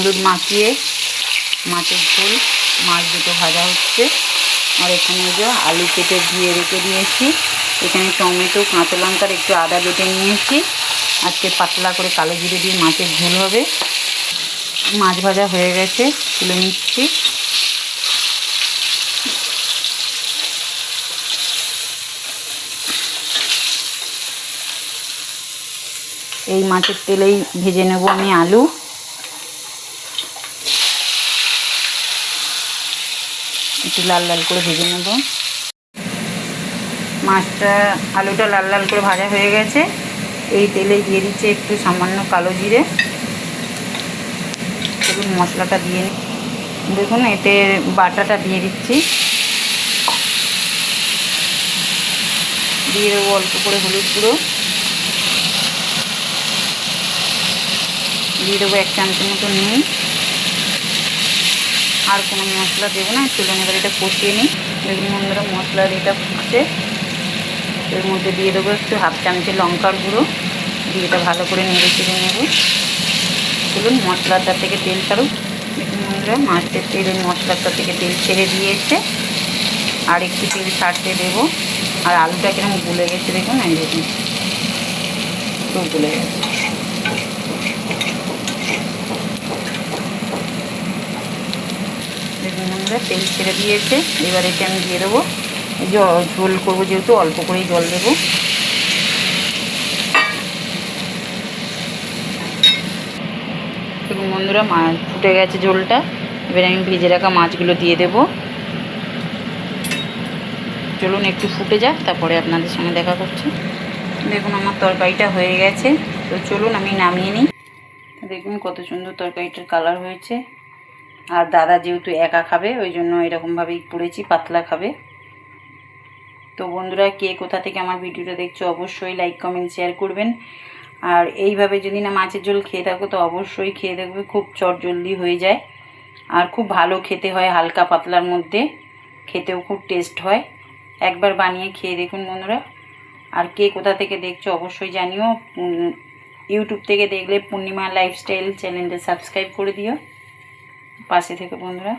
হলুদ মাখিয়ে মাছের ঝোল, মাছ দুটো ভাজা হচ্ছে। আর এখানে যে আলু কেটে ধুয়ে রেখে দিয়েছি। এখানে টমেটো, কাঁচা লঙ্কার একটু আদা বেটে নিয়েছি। আজকে পাতলা করে কালো জিরে দিয়ে মাছের ঝোল হবে। মাছ ভাজা হয়ে গেছে, তুলে নিচ্ছি। এই মাছের তেলেই ভেজে নেব আমি আলু। একটু লাল লাল করে ভেজে নেব মাছটা। আলুটা লাল লাল করে ভাজা হয়ে গেছে। এই তেলে দিয়ে দিচ্ছে একটু সামান্য কালো জিরে। দেখুন মশলাটা দিয়ে দেখুন, এতে বাটাটা দিয়ে দিচ্ছি। দিয়ে দেবো অল্প করে হলুদ গুঁড়ো, দিয়ে দেবো 1 চামচের মতো নুন। আর কোনো মশলা দেবো না। চলুন এবার এটা কষিয়ে নিই। দেখুন বন্ধুরা, মশলার এটা ফুটছে। এর মধ্যে দিয়ে দেবো একটু 1/2 চামচের লঙ্কার গুঁড়ো, দিয়ে এটা ভালো করে নেড়ে চেড়ে নেব। চলুন মশলাটা থেকে তেল ছাড়ুক। দেখুন বন্ধুরা, মাছের তেলের মশলাটা থেকে তেল ছেড়ে দিয়েছে। আর একটু তেল ছাড়তে দেবো। আর আলুটা কিরকম গুলে গেছে দেখুন, এই দেখুন তো গুলে গেছে। দেখুন বন্ধুরা, তেল ছেড়ে দিয়েছে। এবার এতে আমি দিয়ে দেবো ঝোল করবো, যেহেতু অল্প করেই জল দেবো। দেখুন বন্ধুরা, মাছ ফুটে গেছে ঝোলটা। এবার আমি ভেজে রাখা মাছগুলো দিয়ে দেবো। চলুন একটু ফুটে যাক, তারপরে আপনাদের সঙ্গে দেখা করছি। দেখুন আমার তরকারিটা হয়ে গেছে। তো চলুন আমি নামিয়ে নিই। দেখুন কত সুন্দর তরকারিটার কালার হয়েছে। আর দাদা যেহেতু একা খাবে, ওই জন্য এরকমভাবেই করেছি, পাতলা খাবে। তো বন্ধুরা, কে কোথা থেকে আমার ভিডিওটা দেখছো অবশ্যই লাইক কমেন্ট শেয়ার করবেন। আর এইভাবে যদি না মাছের ঝোল খেয়ে থাকো তো অবশ্যই খেয়ে দেখবে, খুব চটজলদি হয়ে যায়। আর খুব ভালো খেতে হয়, হালকা পাতলার মধ্যে খেতেও খুব টেস্ট হয়। একবার বানিয়ে খেয়ে দেখুন বন্ধুরা। আর কে কোথা থেকে দেখছো অবশ্যই জানিও। ইউটিউব থেকে দেখলে পূর্ণিমা লাইফস্টাইল চ্যানেলটা সাবস্ক্রাইব করে দিও। পাশে থেকে বন্ধুরা।